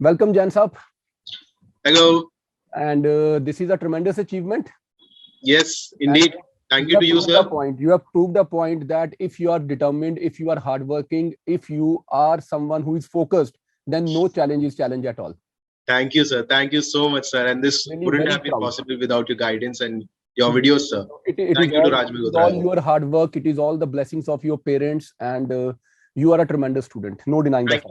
Welcome, Jain Saab. Hello. And this is a tremendous achievement. Yes, indeed. Thank you to you, sir. You have proved a point that if you are determined, if you are hardworking, if you are someone who is focused, then no challenge is challenge at all. Thank you, sir. Thank you so much, sir. And this Really wouldn't have been possible without your guidance and your videos, sir. Thank you to Raj It is all your hard work. It is all the blessings of your parents, and you are a tremendous student. No denying that.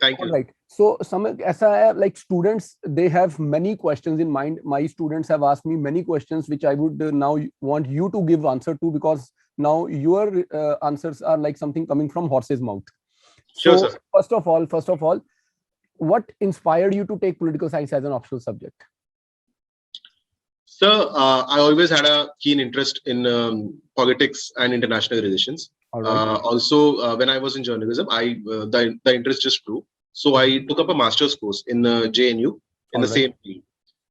Thank you. All right. So, Samyak, like students, they have many questions in mind. My students have asked me many questions, which I would now want you to give answer to, because now your answers are like something coming from horse's mouth. So, sure, sir. First of all, what inspired you to take political science as an optional subject? Sir, I always had a keen interest in politics and international relations. Right. Also, when I was in journalism, the interest just grew. So I took up a master's course in JNU in the same field.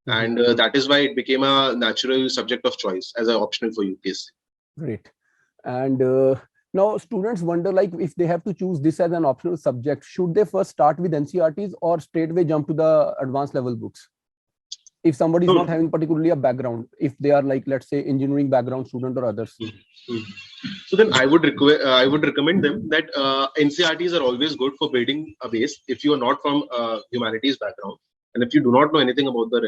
And that is why it became a natural subject of choice as an optional for UPSC. Great. And now students wonder, like, if they have to choose this as an optional subject, should they first start with NCERTs or straightway jump to the advanced level books? If somebody is not having particularly a background, if they are like, let's say, engineering background student or others. So then I would recommend them that NCERTs are always good for building a base if you are not from humanities background and if you do not know anything about the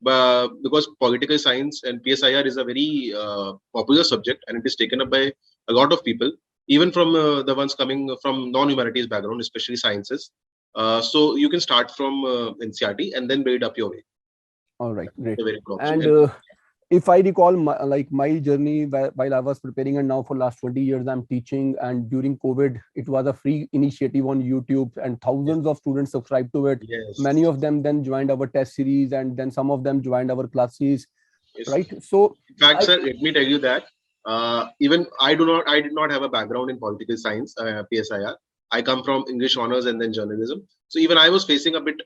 realm. Because political science and PSIR is a very popular subject and it is taken up by a lot of people, even from the ones coming from non-humanities background, especially sciences. So you can start from NCERT and then build up your way. All right, great. And if I recall, my journey while I was preparing, and now for last 20 years I'm teaching, and during COVID it was a free initiative on YouTube and thousands of students subscribed to it. Many of them then joined our test series, and then some of them joined our classes. Right. So in fact, sir, let me tell you that even I did not have a background in political science, PSIR. I come from English honors and then journalism. So even I was facing a bit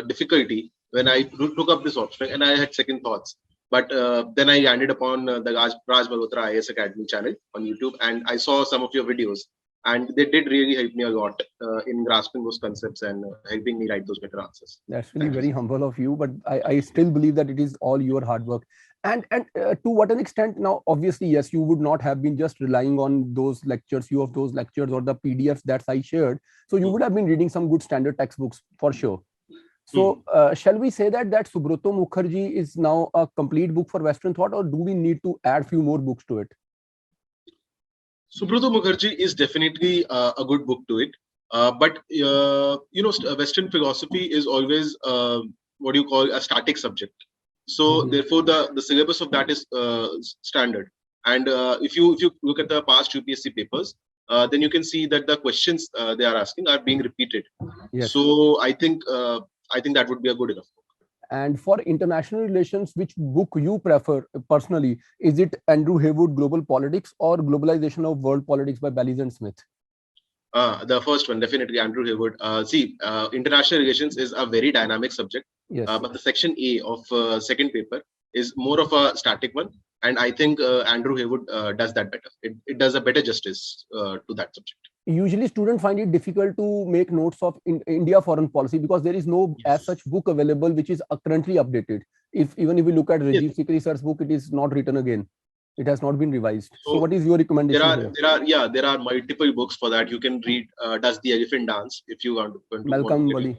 difficulty when I took up this option, and I had second thoughts. But then I landed upon the Raj Malhotra IS Academy channel on YouTube, and I saw some of your videos, and they did really help me a lot in grasping those concepts and helping me write those better answers. That's really very humble of you, but I still believe that it is all your hard work. And to what an extent now, obviously, yes, you would not have been just relying on those lectures, few of those lectures or the PDFs that I shared. So you would have been reading some good standard textbooks for sure. So shall we say that Subrata Mukherjee is now a complete book for Western thought, or do we need to add few more books to it? Subrata Mukherjee is definitely a good book to it. But Western philosophy is always what you call a static subject. So therefore, the syllabus of that is standard. And if you look at the past UPSC papers, then you can see that the questions they are asking are being repeated. Yes. So I think that would be a good enough book. And for international relations, which book you prefer personally? Is it Andrew Haywood, Global Politics, or Globalization of World Politics by Bellis and Smith? The first one, definitely Andrew Haywood. International relations is a very dynamic subject. Yes. But the section A of second paper is more of a static one. And I think Andrew Haywood does that better. It does a better justice to that subject. Usually students find it difficult to make notes of India foreign policy because there is no as such book available which is currently updated. Even if we look at Rajiv Sikri sir's book, it is not written again. It has not been revised. So what is your recommendation? There are multiple books for that. You can read Does the Elephant Dance if you want to Malcolm Bali.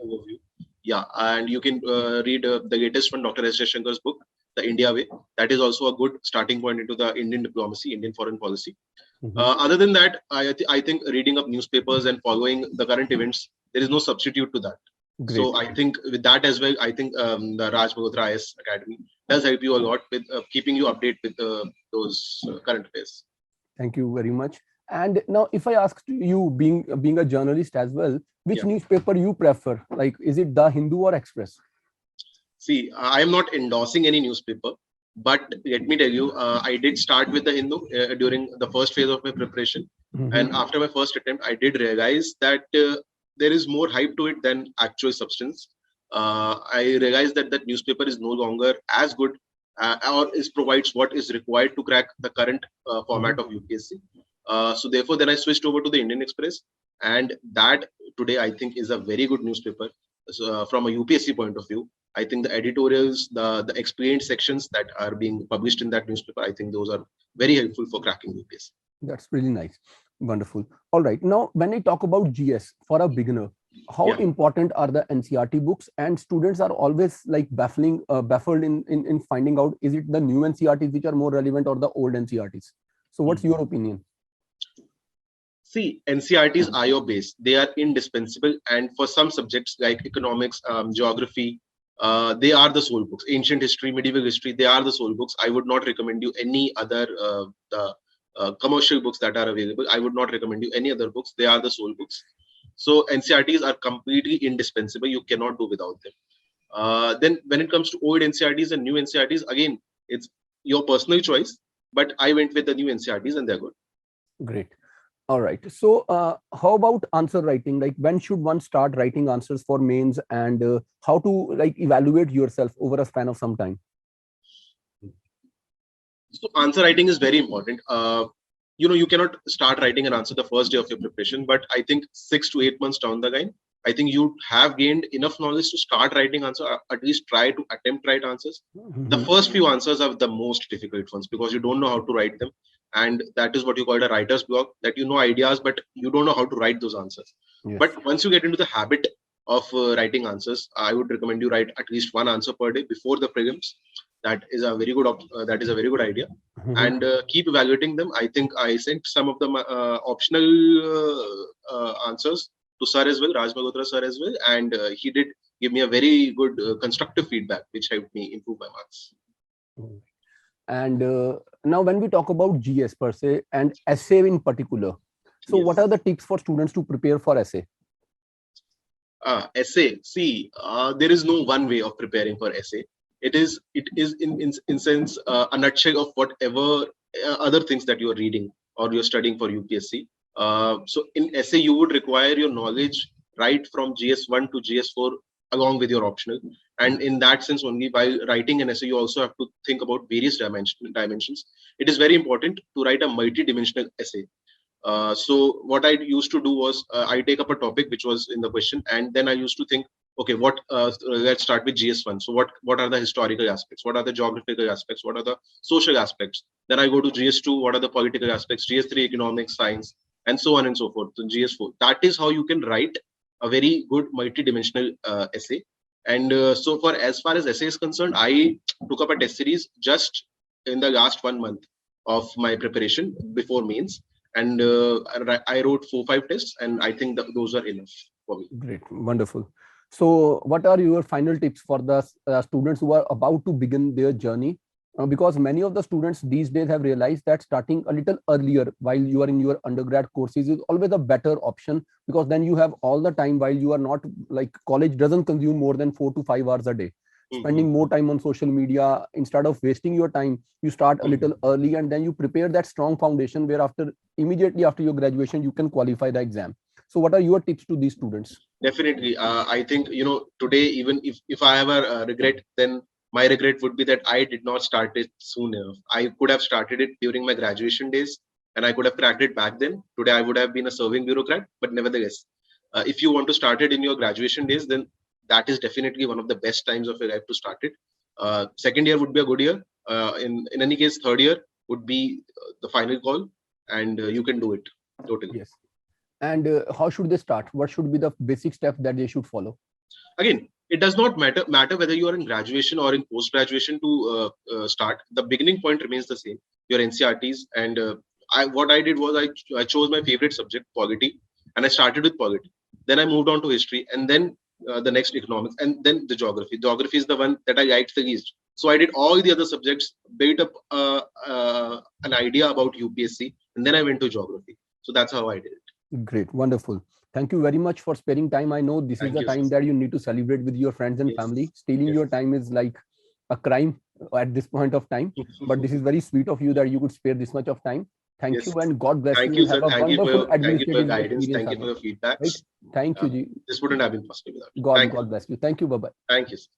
Yeah, and you can read the latest one, Dr. S. Jaishankar's book, The India Way. That is also a good starting point into the Indian diplomacy, Indian foreign policy. Other than that, I think reading up newspapers and following the current events, there is no substitute to that. Great. So I think with that as well, I think the Raj Malhotra IS Academy does help you a lot with keeping you updated with those current affairs. Thank you very much. And now, if I ask you, being a journalist as well, which newspaper you prefer? Like, is it The Hindu or Express? See, I am not endorsing any newspaper, but let me tell you, I did start with The Hindu during the first phase of my preparation. And after my first attempt, I did realize that there is more hype to it than actual substance. I realized that newspaper is no longer as good or provides what is required to crack the current format of UPSC. So therefore, then I switched over to the Indian Express, and that today I think is a very good newspaper. from a UPSC point of view, I think the editorials, the explained sections that are being published in that newspaper, I think those are very helpful for cracking UPSC. That's really nice. Wonderful. All right. Now, when I talk about GS for a beginner, how important are the NCERT books? And students are always like baffled in finding out, is it the new NCERTs which are more relevant or the old NCERTs? So what's your opinion? See, NCERTs are your base. They are indispensable. And for some subjects like economics, geography, they are the sole books. Ancient history, medieval history, they are the sole books. I would not recommend you any other commercial books that are available. I would not recommend you any other books. They are the sole books. So NCERTs are completely indispensable. You cannot do without them. Then when it comes to old NCERTs and new NCERTs, again, it's your personal choice. But I went with the new NCERTs and they're good. Great. All right. So how about answer writing? Like when should one start writing answers for mains, and how to like evaluate yourself over a span of some time? So answer writing is very important. You cannot start writing an answer the first day of your preparation, but I think 6 to 8 months down the line, I think you have gained enough knowledge to start writing answer, at least try to attempt write answers. The first few answers are the most difficult ones because you don't know how to write them. And that is what you call a writer's block, that you know ideas, but you don't know how to write those answers. Yes. But once you get into the habit of writing answers, I would recommend you write at least one answer per day before the prelims. That is a very good idea. And keep evaluating them. I think I sent some of the optional answers to sir as well, Raj Malhotra sir as well, and he did give me a very good constructive feedback, which helped me improve my marks. And now when we talk about GS per se and essay in particular, so what are the tips for students to prepare for essay? Essay, see, there is no one way of preparing for essay. It is in sense a nutshell of whatever other things that you are reading or you're studying for UPSC. So in essay, you would require your knowledge right from GS1 to GS4 along with your optional. And in that sense only, while writing an essay, you also have to think about various dimensions. It is very important to write a multi-dimensional essay. So what I used to do was I take up a topic which was in the question, and then I used to think, okay, let's start with GS1. So what are the historical aspects? What are the geographical aspects? What are the social aspects? Then I go to GS2. What are the political aspects? GS3, economics, science, and so on and so forth. So GS4. That is how you can write a very good multi-dimensional essay. And so as far as essay is concerned, I took up a test series just in the last 1 month of my preparation before mains. And I wrote 4-5 tests, and I think those are enough for me. Great. Wonderful. So what are your final tips for the students who are about to begin their journey? Because many of the students these days have realized that starting a little earlier while you are in your undergrad courses is always a better option, because then you have all the time while you are not, like, college doesn't consume more than 4 to 5 hours a day. Spending more time on social media, instead of wasting your time, you start a little early, and then you prepare that strong foundation where immediately after your graduation, you can qualify the exam. So what are your tips to these students? Definitely. I think, today, even if I have a regret, then my regret would be that I did not start it soon enough. I could have started it during my graduation days, and I could have cracked it back then. Today, I would have been a serving bureaucrat. But nevertheless, if you want to start it in your graduation days, then that is definitely one of the best times of your life to start it. Second year would be a good year. In any case, third year would be the final call, and you can do it totally. Yes. And how should they start? What should be the basic steps that they should follow? Again, it does not matter whether you are in graduation or in post-graduation to start. The beginning point remains the same, your NCERTs. And what I did was I chose my favorite subject, polity, and I started with polity. Then I moved on to history, and then the next economics, and then the geography. Geography is the one that I liked the least. So I did all the other subjects, built up an idea about UPSC, and then I went to geography. So that's how I did it. Great. Wonderful. Thank you very much for sparing time. I know this is the time that you need to celebrate with your friends and family. Stealing your time is like a crime at this point of time. But this is very sweet of you that you could spare this much of time. Thank you, and God bless you. Thank you, sir. Thank you for your guidance. Thank you for your feedback. Right? Thank you, Ji. This wouldn't have been possible without you. God bless you. Thank you. Bye-bye. Thank you, sir.